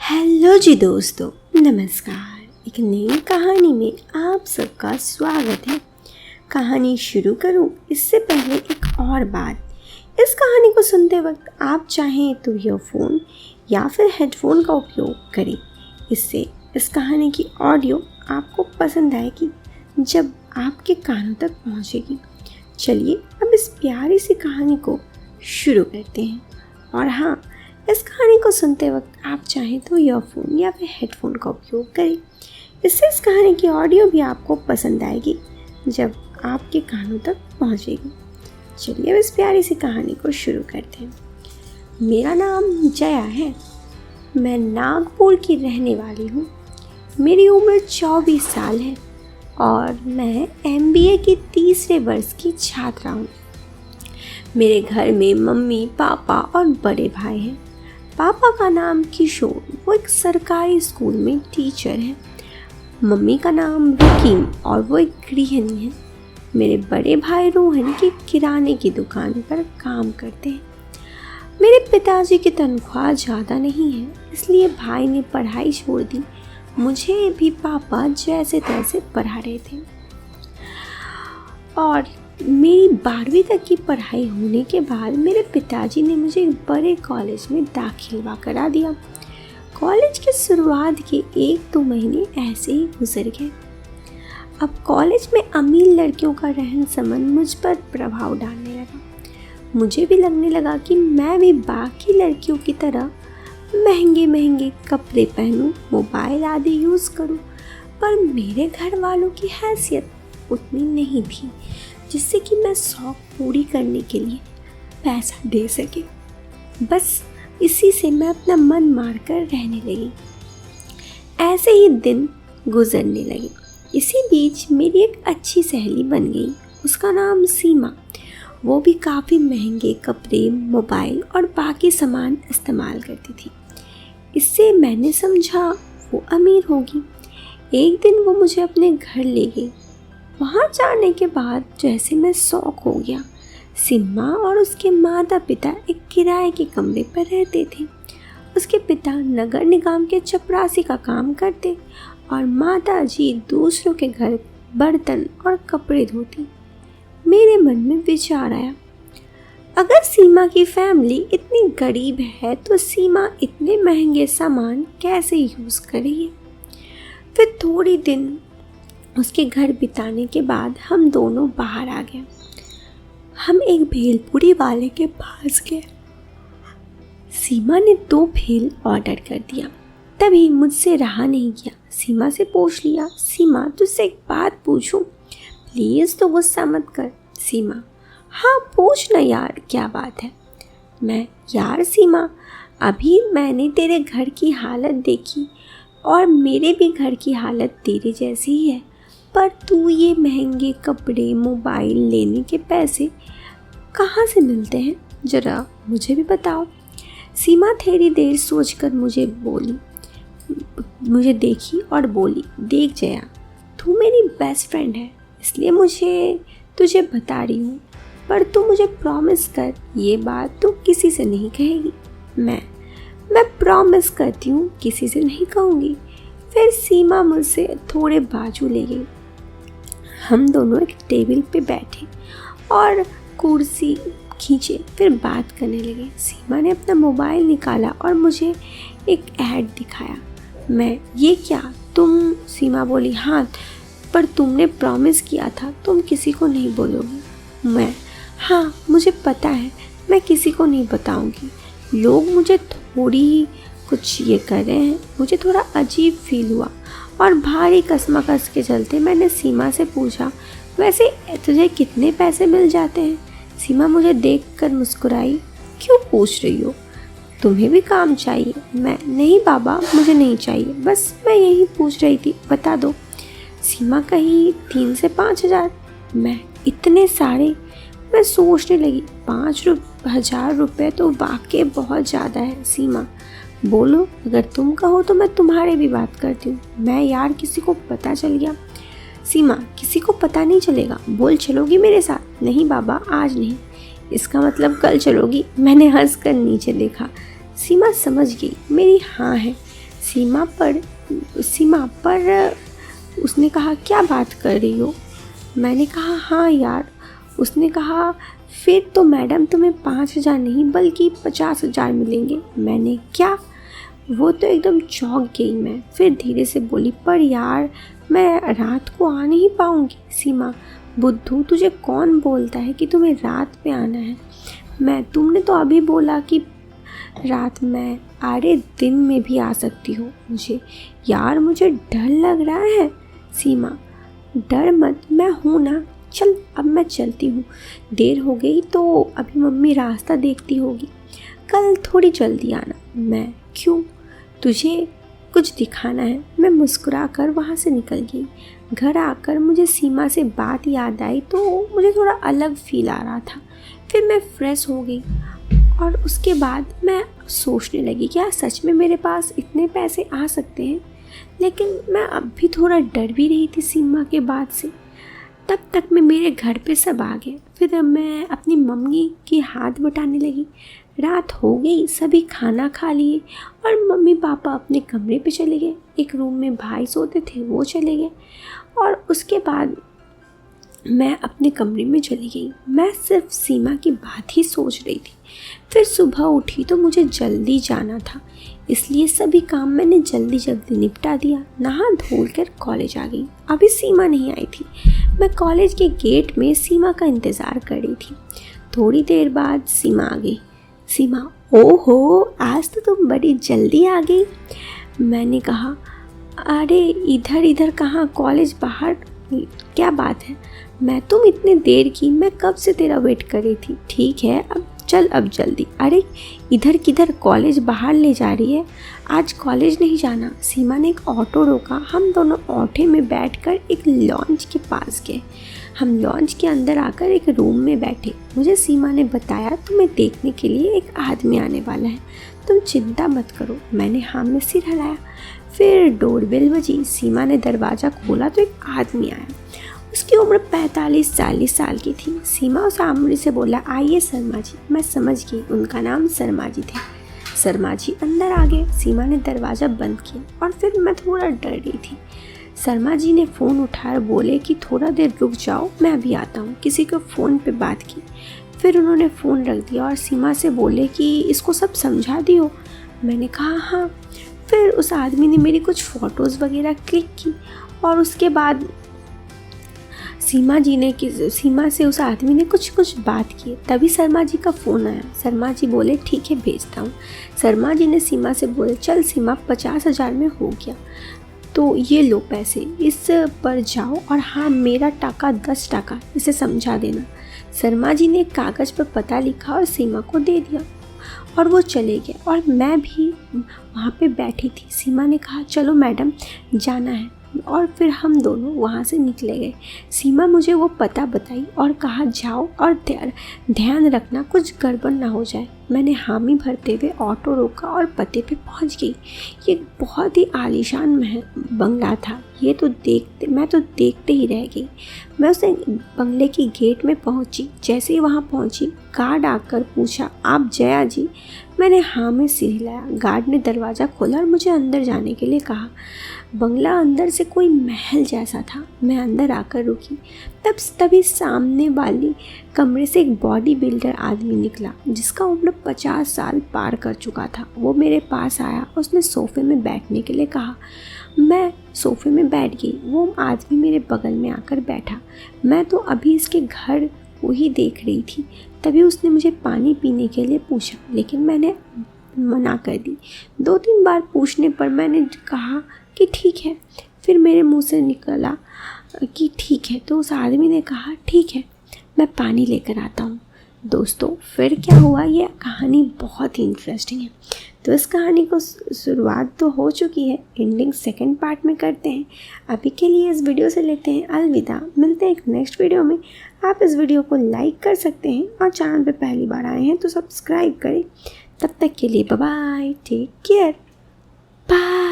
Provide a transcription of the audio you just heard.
Hello जी दोस्तों, नमस्कार। एक नई कहानी में आप सबका स्वागत है। कहानी शुरू करूं इससे पहले एक और बात। इस कहानी को सुनते वक्त आप चाहें तो ईयरफोन या फिर हेडफोन का उपयोग करें। इससे इस कहानी की ऑडियो आपको पसंद आएगी जब आपके कानों तक पहुंचेगी। चलिए अब इस प्यारी सी कहानी को शुरू करते हैं। और हाँ, इस कहानी को सुनते वक्त आप चाहें तो ईयरफोन या फिर हेडफोन का उपयोग करें। इससे इस कहानी की ऑडियो भी आपको पसंद आएगी जब आपके कानों तक पहुंचेगी। चलिए अब इस प्यारी सी कहानी को शुरू करते हैं। मेरा नाम जया है। मैं नागपुर की रहने वाली हूँ। मेरी उम्र 24 साल है और मैं MBA की तीसरे वर्ष की छात्रा हूँ। मेरे घर में मम्मी, पापा और बड़े भाई हैं। पापा का नाम किशोर, वो एक सरकारी स्कूल में टीचर है। मम्मी का नाम रुकीम और वो एक गृहिणी है। मेरे बड़े भाई रोहन की किराने की दुकान पर काम करते हैं। मेरे पिताजी की तनख्वाह ज़्यादा नहीं है, इसलिए भाई ने पढ़ाई छोड़ दी। मुझे भी पापा जैसे तैसे पढ़ा रहे थे और मेरी 12वीं तक की पढ़ाई होने के बाद मेरे पिताजी ने मुझे एक बड़े कॉलेज में दाखिलवा करा दिया। कॉलेज की शुरुआत के 1-2 महीने ऐसे ही गुजर गए। अब कॉलेज में अमीर लड़कियों का रहन सहन मुझ पर प्रभाव डालने लगा। मुझे भी लगने लगा कि मैं भी बाकी लड़कियों की तरह महंगे महंगे कपड़े पहनूं, मोबाइल आदि यूज़ करूं। पर मेरे घर वालों की हैसियत उतनी नहीं थी जिससे कि मैं शौक पूरी करने के लिए पैसा दे सके। बस इसी से मैं अपना मन मारकर रहने लगी। ऐसे ही दिन गुजरने लगे। इसी बीच मेरी एक अच्छी सहेली बन गई। उसका नाम सीमा। वो भी काफ़ी महंगे कपड़े, मोबाइल और बाकी सामान इस्तेमाल करती थी। इससे मैंने समझा वो अमीर होगी। एक दिन वो मुझे अपने घर ले गई। वहाँ जाने के बाद जैसे मैं शौक हो गया। सीमा और उसके माता पिता एक किराए के कमरे पर रहते थे। उसके पिता नगर निगम के चपरासी का काम करते और माता जी दूसरों के घर बर्तन और कपड़े धोती। मेरे मन में विचार आया, अगर सीमा की फैमिली इतनी गरीब है तो सीमा इतने महंगे सामान कैसे यूज़ करेगी। फिर थोड़ी दिन उसके घर बिताने के बाद हम दोनों बाहर आ गए। हम एक भेलपुरी वाले के पास गए। सीमा ने 2 भेल ऑर्डर कर दिया। तभी मुझसे रहा नहीं गया। सीमा से पूछ लिया, सीमा तुझसे एक बात पूछूं? प्लीज़ तो गुस्सा मत कर। सीमा, हाँ पूछ ना यार, क्या बात है? मैं, यार सीमा, अभी मैंने तेरे घर की हालत देखी और मेरे भी घर की हालत तेरे जैसी ही है, पर तू ये महंगे कपड़े, मोबाइल लेने के पैसे कहाँ से मिलते हैं? ज़रा मुझे भी बताओ। सीमा थोड़ी देर सोचकर मुझे देखी और बोली, देख जया, तू मेरी बेस्ट फ्रेंड है इसलिए मुझे तुझे बता रही हूँ, पर तू मुझे प्रॉमिस कर ये बात तू किसी से नहीं कहेगी। मैं प्रॉमिस करती हूँ किसी से नहीं कहूँगी। फिर सीमा मुझसे थोड़े बाजू ले गई। हम दोनों एक टेबल पे बैठे और कुर्सी खींचे, फिर बात करने लगे। सीमा ने अपना मोबाइल निकाला और मुझे एक ऐड दिखाया। मैं, ये क्या तुम? सीमा बोली, हाँ, पर तुमने प्रॉमिस किया था तुम किसी को नहीं बोलोगी। मैं, हाँ मुझे पता है, मैं किसी को नहीं बताऊंगी। लोग मुझे थोड़ी ही कुछ ये कर रहे हैं। मुझे थोड़ा अजीब फील हुआ और भारी कसमकस के चलते मैंने सीमा से पूछा, वैसे तुझे कितने पैसे मिल जाते हैं? सीमा मुझे देखकर मुस्कुराई। क्यों पूछ रही हो? तुम्हें भी काम चाहिए? मैं, नहीं बाबा मुझे नहीं चाहिए, बस मैं यही पूछ रही थी, बता दो। सीमा कही 3 से 5 हज़ार। मैं, इतने सारे? मैं सोचने लगी 5,000 रुपये तो वाकई बहुत ज़्यादा है। सीमा, बोलो, अगर तुम कहो तो मैं तुम्हारे भी बात करती हूँ। मैं, यार किसी को पता चल गया। सीमा, किसी को पता नहीं चलेगा, बोल चलोगी मेरे साथ? नहीं बाबा आज नहीं। इसका मतलब कल चलोगी? मैंने हंस कर नीचे देखा। सीमा समझ गई मेरी हाँ है। सीमा पर उसने कहा, क्या बात कर रही हो? मैंने कहा, हाँ यार। उसने कहा, फिर तो मैडम तुम्हें 5,000 नहीं बल्कि 50,000 मिलेंगे। मैंने, क्या? वो तो एकदम चौंक गई मैं। फिर धीरे से बोली, पर यार मैं रात को आ नहीं पाऊँगी। सीमा, बुद्धू, तुझे कौन बोलता है कि तुम्हें रात में आना है? तुमने तो अभी बोला कि रात में। अरे दिन में भी आ सकती हो। मुझे डर लग रहा है। सीमा, डर मत, मैं हूँ ना। चल अब मैं चलती हूँ, देर हो गई तो अभी मम्मी रास्ता देखती होगी। कल थोड़ी जल्दी आना। मैं, क्यों? तुझे कुछ दिखाना है। मैं मुस्कुरा कर वहाँ से निकल गई। घर आकर मुझे सीमा से बात याद आई तो मुझे थोड़ा अलग फील आ रहा था। फिर मैं फ्रेश हो गई और उसके बाद मैं सोचने लगी, क्या सच में मेरे पास इतने पैसे आ सकते हैं? लेकिन मैं अब भी थोड़ा डर भी रही थी सीमा के बाद से। तब तक में मेरे घर पे सब आ गए। फिर मैं अपनी मम्मी की हाथ बटाने लगी। रात हो गई, सभी खाना खा लिए और मम्मी पापा अपने कमरे पे चले गए। एक रूम में भाई सोते थे, वो चले गए और उसके बाद मैं अपने कमरे में चली गई। मैं सिर्फ सीमा की बात ही सोच रही थी। फिर सुबह उठी तो मुझे जल्दी जाना था, इसलिए सभी काम मैंने जल्दी निपटा दिया। नहा धोल कर कॉलेज आ गई। अभी सीमा नहीं आई थी। मैं कॉलेज के गेट में सीमा का इंतज़ार कर रही थी। थोड़ी देर बाद सीमा आ गई। सीमा, ओहो, आज तो तुम बड़ी जल्दी आ गई। मैंने कहा, अरे इधर कहाँ, कॉलेज बाहर। क्या बात है? तुम इतने देर की, मैं कब से तेरा वेट कर रही थी। ठीक है, अब चल, अब जल्दी। अरे इधर किधर, कॉलेज बाहर ले जा रही है। आज कॉलेज नहीं जाना। सीमा ने एक ऑटो रोका। हम दोनों ऑटो में बैठकर एक लॉन्च के पास गए। हम लॉन्च के अंदर आकर एक रूम में बैठे। मुझे सीमा ने बताया, तुम्हें देखने के लिए एक आदमी आने वाला है, तुम चिंता मत करो। मैंने हाँ में सिर हिलाया। फिर डोरबेल बजी। सीमा ने दरवाज़ा खोला तो एक आदमी आया। उसकी उम्र 45-40 साल की थी। सीमा उस आदमी से बोला, आइए शर्मा जी। मैं समझ गई उनका नाम शर्मा जी थे। शर्मा जी अंदर आ गए। सीमा ने दरवाज़ा बंद किया और फिर मैं थोड़ा डर रही थी। शर्मा जी ने फ़ोन उठाकर बोले कि थोड़ा देर रुक जाओ, मैं अभी आता हूँ। किसी को फ़ोन पे बात की। फिर उन्होंने फ़ोन रख दिया और सीमा से बोले कि इसको सब समझा दियो। मैंने कहा, हाँ। फिर उस आदमी ने मेरी कुछ फ़ोटोज़ वगैरह क्लिक की और उसके बाद सीमा से उस आदमी ने कुछ बात की। तभी शर्मा जी का फ़ोन आया। शर्मा जी बोले, ठीक है, भेजता हूँ। शर्मा जी ने सीमा से बोले, चल सीमा, 50,000 में हो गया, तो ये लो पैसे, इस पर जाओ और हाँ, मेरा टाका 10 टाका, इसे समझा देना। शर्मा जी ने कागज़ पर पता लिखा और सीमा को दे दिया और वो चले गए और मैं भी वहाँ पे बैठी थी। सीमा ने कहा, चलो मैडम, जाना है, और फिर हम दोनों वहाँ से निकले गए। सीमा मुझे वो पता बताई और कहा, जाओ और ध्यान रखना कुछ गड़बड़ ना हो जाए। मैंने हामी भरते हुए ऑटो रोका और पते पे पहुँच गई। ये बहुत ही आलीशान बंगला था। मैं तो देखते ही रह गई। मैं उस बंगले की गेट में पहुँची। जैसे ही वहाँ पहुँची, गार्ड आकर पूछा, आप जया जी? मैंने हाँ में सिर हिलाया। गार्ड ने दरवाज़ा खोला और मुझे अंदर जाने के लिए कहा। बंगला अंदर से कोई महल जैसा था। मैं अंदर आकर रुकी। तभी सामने वाली कमरे से एक बॉडी बिल्डर आदमी निकला जिसका उम्र 50 साल पार कर चुका था। वो मेरे पास आया। उसने सोफ़े में बैठने के लिए कहा। मैं सोफ़े में बैठ गई। वो आदमी मेरे बगल में आकर बैठा। मैं तो अभी इसके घर को ही देख रही थी। तभी उसने मुझे पानी पीने के लिए पूछा, लेकिन मैंने मना कर दी। 2-3 बार पूछने पर मैंने कहा कि ठीक है। फिर मेरे मुंह से निकला कि ठीक है, तो उस आदमी ने कहा, ठीक है, मैं पानी लेकर आता हूँ। दोस्तों, फिर क्या हुआ, ये कहानी बहुत ही इंटरेस्टिंग है। तो इस कहानी को शुरुआत तो हो चुकी है, एंडिंग सेकंड पार्ट में करते हैं। अभी के लिए इस वीडियो से लेते हैं अलविदा। मिलते हैं एक नेक्स्ट वीडियो में। आप इस वीडियो को लाइक कर सकते हैं और चैनल पे पहली बार आए हैं तो सब्सक्राइब करें। तब तक के लिए bye bye, take care, bye.